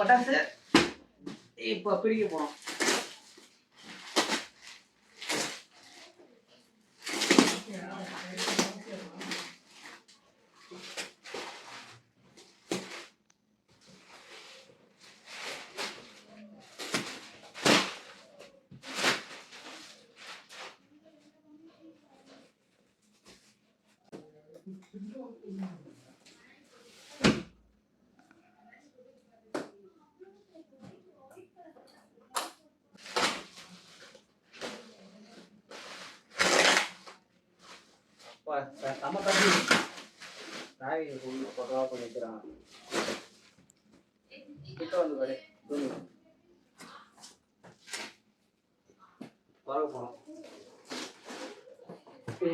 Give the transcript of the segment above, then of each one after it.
பட்டாசு இப்போ பிரிக்க போகிறோம். நம்ம தம்பி நாய் பக்கவா பண்ணிக்கிறான். கிட்ட வந்து பாரு பரவ போனோம்.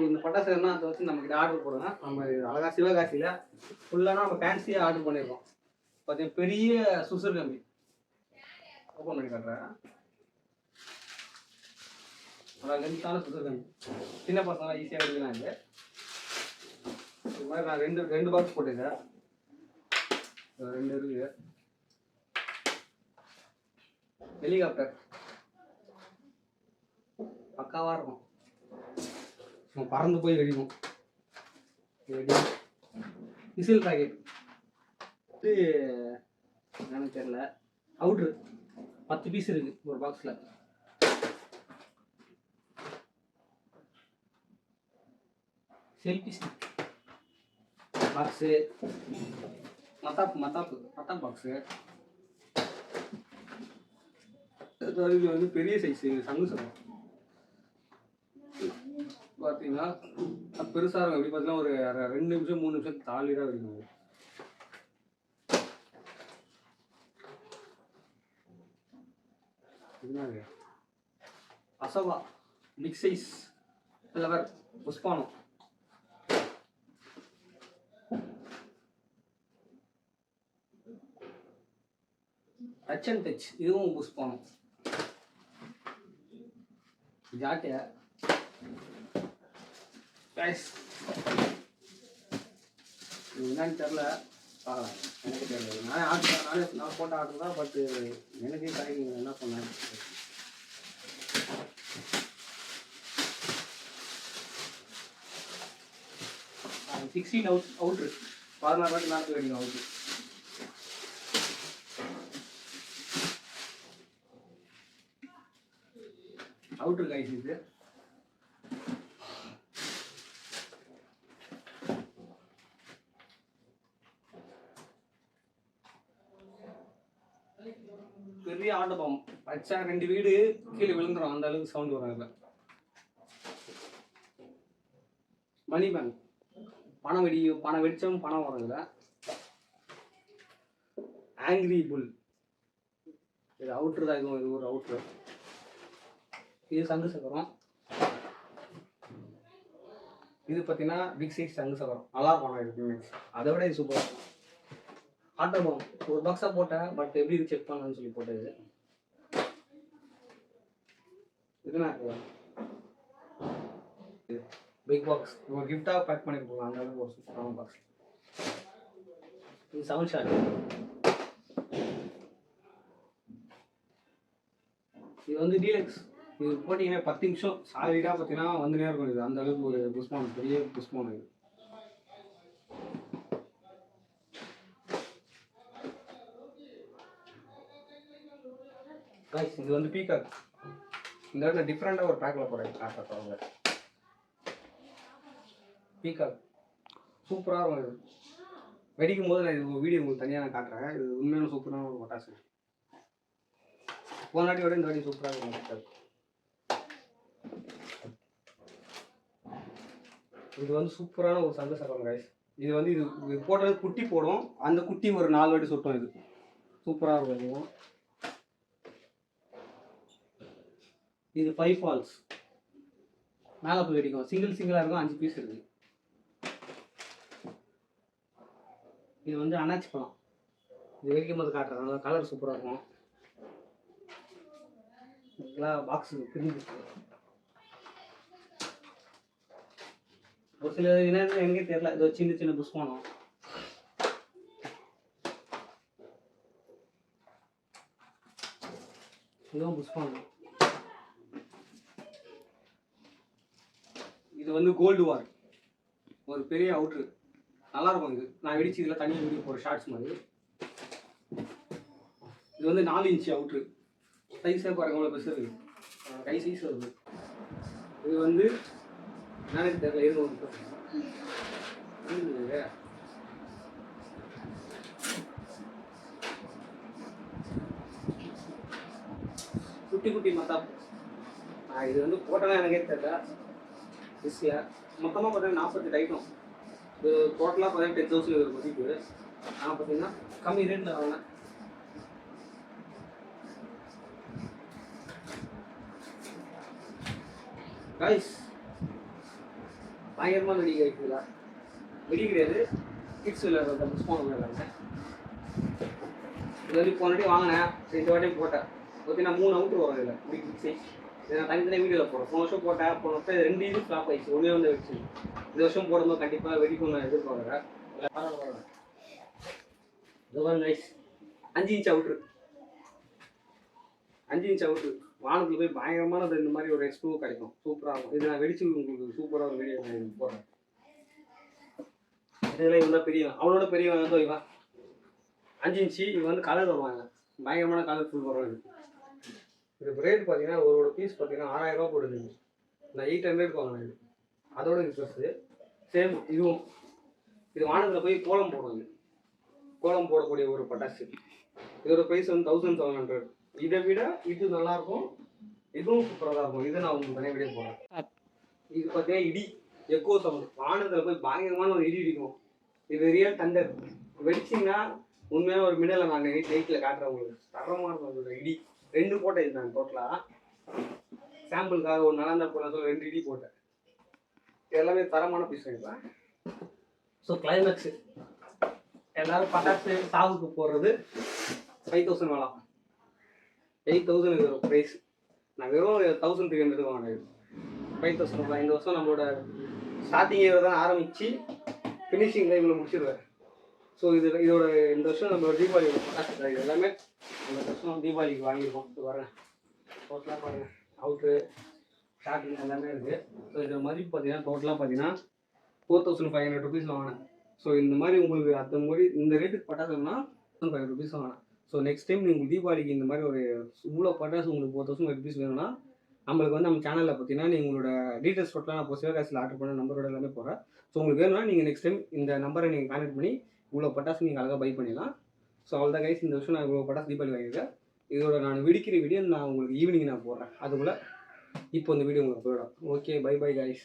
இந்த பட்டாசு என்ன அதை வச்சு நம்மக்கிட்ட ஆர்டர் போடுங்க. நம்ம அழகா சிவகாசியில் ஃபுல்லாக நம்ம ஃபேன்சியாக ஆர்டர் பண்ணியிருக்கோம். பார்த்தீங்கன்னா பெரிய சுசுர் கம்பி ஓப்பன் பண்ணி காட்டுறேன். அதான் லென்த்தான சுசுர் கம்பி, சின்ன பசங்களாம் ஈஸியாக எடுக்கலாம். இல்லை இது மாதிரி நான் ரெண்டு பாக்ஸ் போட்டுருக்கேன். 2 இருக்குது. ஹெலிகாப்டர் பக்காவாக இருக்கும். பறந்து போய் வெடிக்கும். மிசில் பாக்கெட் என்னன்னு தெரியல. அவுட்ரு 10 பீஸ் இருக்கு ஒரு பாக்ஸில். செல்ஃபி ஸ்டிக் பாக்ஸு, மத்தாப்பு பாக்ஸு. இது வந்து பெரிய சைஸு சங்கு சங்கம் பார்த்தீங்கன்னா பெருசாக இருக்கும். எப்படி பார்த்தீங்கன்னா ஒரு 2 நிமிஷம் 3 நிமிஷம் தாலிடாக இருக்கும். என்னது அசோகா பிக் சைஸ் ஃப்ளவர் புஷ்பானம். டச் அண்ட் டச் இதுவும் புஷ்பானம். ஜாட்டியா என்னன்னு தெரில, பார்க்கலாம். எனக்கு தெரியல. நான் போட்ட ஆர்டர் தான். பட்டு எனக்கே கிடைக்கும். என்ன பண்ணேன் 16 அவுட்ரு 16 வாட்டி நாளைக்கு வெடிக்கும் அவுட்ரு. அவுட்ரு கைஸ் இது. பெரிய ஆட்டோபம் வச்சா 2 வீடு கீழே விழுந்துடும். அந்த அளவுக்கு சவுண்ட் வரும். இதில் மணி பேங்க் பணம் வெடிச்சவங்க பணம் வரும். இதில் ஆங்கிரி புல் இது அவுட்ரு தான். இது ஒரு அவுட்ரு. இது சங்கு சக்கரம். இது பார்த்தீங்கன்னா பிக் சைஸ் சங்கு சக்கரம். நல்லா இருக்கும். இருக்குமே அதை விட இது சூப்பராக இருக்கும். ஆட்டோபம் ஒரு பாக்ஸாக போட்டேன். பட் எப்படி இது செக் பண்ணலான்னு சொல்லி போட்டது. இதுனா பிக் பாக்ஸ் ஒரு கிஃப்டாக பேக் பண்ணி போகலாம். அந்த அளவுக்கு ஒரு சூப்பரான பாக்ஸ். இது 7 ஷாட். இது வந்து டீலக்ஸ். இது போட்டிங்கன்னா 10 நிமிஷம் சாலிடாக பார்த்தீங்கன்னா வந்துனே இருக்கும். இது அந்த அளவுக்கு ஒரு புஷ்பானம், பெரிய புஷ்பானம். இது இது வந்து பீகாக். இந்த இடத்துல டிஃப்ரெண்டாக ஒரு பேக்கில் போகிறேன். காட்டுறவங்க பீகாக் சூப்பராக இருக்கும். இது வெடிக்கும் போது நான் இது வீடியோ உங்களுக்கு தனியாக நான் காட்டுறேன். இது உண்மையான சூப்பரான ஒரு பட்டாசு. போன வாட்டி விட இந்த வாட்டி சூப்பராக இருக்கும் பட்டாசு. இது வந்து சூப்பரான ஒரு சங்கு சக்கரம் கைஸ். இது வந்து இது போட்டது குட்டி போடும். அந்த குட்டி ஒரு 4 வாட்டி சுட்டும். இது சூப்பராக இருக்கும். இது 5 ஃபால்ஸ் மேலே போய் வெடிக்கும். சிங்கிளாக இருக்கும். 5 பீஸ் இருக்குது. இது வந்து அனாச்சி பழம். இது வெடிக்கும் போது காட்டுறேன். கலர் சூப்பராக இருக்கும். இதெல்லாம் பாக்ஸு பிரிஞ்சு ஒரு சில என்ன எங்கே தெரியல. இது சின்ன சின்ன புஷ்பானம். இதுதான் புஷ்பானம். இது வந்து கோல்டு வார், ஒரு பெரிய அவுட்ரு, நல்லாயிருக்கும். இது நான் வெடிச்சு இதில் தனியாக வீடியோ போகிற ஷார்ட்ஸ் மாதிரி. இது வந்து 4 இன்ச்சு அவுட்ரு, சைஸே பாருங்க அவ்வளோ பெருசு இருக்குது, கை சைஸ் வருது. இது வந்து என்னன்னு தெரியல, எது வந்து குட்டி குட்டி மத்தாப்பு. இது வந்து போட்டோன்னா எனக்கே தெரியல. ரிஸ்கில் மொத்தமாக பார்த்தீங்கன்னா 48 ஐட்டம். இது டோட்டலாக பார்த்தீங்கன்னா 10,000 ஒரு மதிப்பு. நான் பார்த்தீங்கன்னா கம்மி ரேட்டில் வாங்கினேன். கைஸ் பயங்கரமாக வெடி கிடைக்குதுல, வெடி கிடையாது, கிட்ஸ் விளையாடுற புஷ்பானம் விளையாடுறாங்க. இது வந்து போன வாட்டி வாங்கினேன், இந்த வாட்டியும் போட்டேன். பார்த்தீங்கன்னா 3 அவுட்ரு வரும் இதில், இப்படி கிட்ஸு. இதை நான் தனித்தனியாக வீடியோவில் போடுறேன். போன வருஷம் போட்டேன், போன வருஷம் 2 இது ஃப்ளாப் ஆயிடுச்சு, ஒன்றே வந்து வச்சு. இந்த வருஷம் போடும்போது கண்டிப்பாக வெடிக்கும் நான் எதிர்பார்க்குறேன். இதுதான் நைஸ். 5 இன்ச் அவுட்ரு, 5 இன்ச் அவுட்ரு. வானத்தில் போய் பயங்கரமான இந்த மாதிரி ஒரு எக்ஸ்போ கிடைக்கும், சூப்பராக இருக்கும். இது நான் வெடிச்சு உங்களுக்கு சூப்பராக ஒரு வீடியோ நான் போடுறேன். இதெல்லாம் இவன் தான் பெரியவன், அவனோட பெரியவன் வந்து இவன் 5 இன்ச்சு. இவன் வந்து கலர் வருவாங்க, பயங்கரமான கலர்ஃபுல் வரும். இது ரேட் பார்த்தீங்கன்னா ஒரு பீஸ் பார்த்தீங்கன்னா 6000 ரூபா போடுது. நான் 800 வாங்கினேன். இது அதோட இது ப்ளஸ்ஸு சேம். இதுவும் இது வானத்தில் போய் கோலம் போடுவாங்க, கோலம் போடக்கூடிய ஒரு பட்டாசு. இதோட ப்ரைஸ் வந்து 1700. இதை விட இது நல்லாயிருக்கும், இதுவும் சூப்பராக தான் இருக்கும். இதை நான் உங்களுக்கு தனியாக வீடியோ போடுறேன். இது பார்த்தீங்கன்னா இடி, எக்கோ சவுண்ட். வானத்தில் போய் பயங்கரமான ஒரு இடி இடிக்கும். இது ரியல் தண்டர். வெடிச்சிங்கன்னா உண்மையான ஒரு மிடலை நாங்கள் நைட்டில் காட்டுறேன் உங்களுக்கு. தரமாக இருக்கும் அதோட இடி. 2 போட்டேன் இது நான் டோட்டலாக. சாம்பிளுக்காக ஒரு நல்லா போட சொல்லி 2 இடி போட்டேன். எல்லாமே தரமான பீஸ் வாங்கிப்பேன். ஸோ கிளைமேக்ஸு எல்லோரும் பட்டாசு சாவுக்கு போடுறது 5000 வேலாம். 8000 இது ஒரு ப்ரைஸ். நான் வெறும் 1300 வாங்கினேன். 5000 ரூபாய். இந்த வருஷம் நம்மளோட ஸ்டார்டிங் இயர் தான் ஆரம்பித்து ஃபினிஷிங் லைவில் முடிச்சிடுவேன். ஸோ இதோட இந்த வருஷம் நம்மளோட தீபாவளியோட பட்டாசு இது எல்லாமே இந்த வருஷம் தீபாவளிக்கு வாங்கியிருக்கோம். இது வரேன் டோட்டலாக பாருங்கள், அவுட்ரு ஸ்டார்டிங் எல்லாமே இருக்குது. ஸோ இதோட மதிப்பு பார்த்தீங்கன்னா டோட்டலாக பார்த்தீங்கன்னா 4500 ருபீஸ் வாங்கினேன். ஸோ இந்த மாதிரி உங்களுக்கு அந்த மாதிரி இந்த ரேட்டுக்கு பட்டாசுனா 1500 ருபீஸ் வாங்கினேன். ஸோ நெக்ஸ்ட் டைம் நீங்கள் தீபாவளிக்கு இந்த மாதிரி ஒரு இவ்வளோ பட்டாசு உங்களுக்கு 4500 ருபீஸ் வேணும்னா நம்மளுக்கு வந்து நம்ம சேனலில் பார்த்தீங்கன்னா நீங்கள் உங்களோட டீட்டெயில்ஸ் டோட்டலாக நான் இப்போ சிவகாசியில் ஆர்டர் பண்ண நம்பரோட எல்லாமே போகிறேன். ஸோ உங்களுக்கு வேணும்னா நீங்கள் நெக்ஸ்ட் டைம் இந்த நம்பரை நீங்கள் கான்டெக்ட் பண்ணி இவ்வளோ பட்டாசு நீங்கள் அழகாக பை பண்ணிடலாம். ஸோ அவ்வளோதான் கைஸ், இந்த வருஷம் நான் இவ்வளோ பட்டாசு தீபாவளி வாங்கியிருக்கேன். இதோட நான் வெடிக்கிற வீடியோ நான் உங்களுக்கு ஈவினிங் நான் போடுறேன். அதுக்குள்ளே இப்போ இந்த வீடியோ உங்களுக்கு போயிடும். Okay, bye bye guys.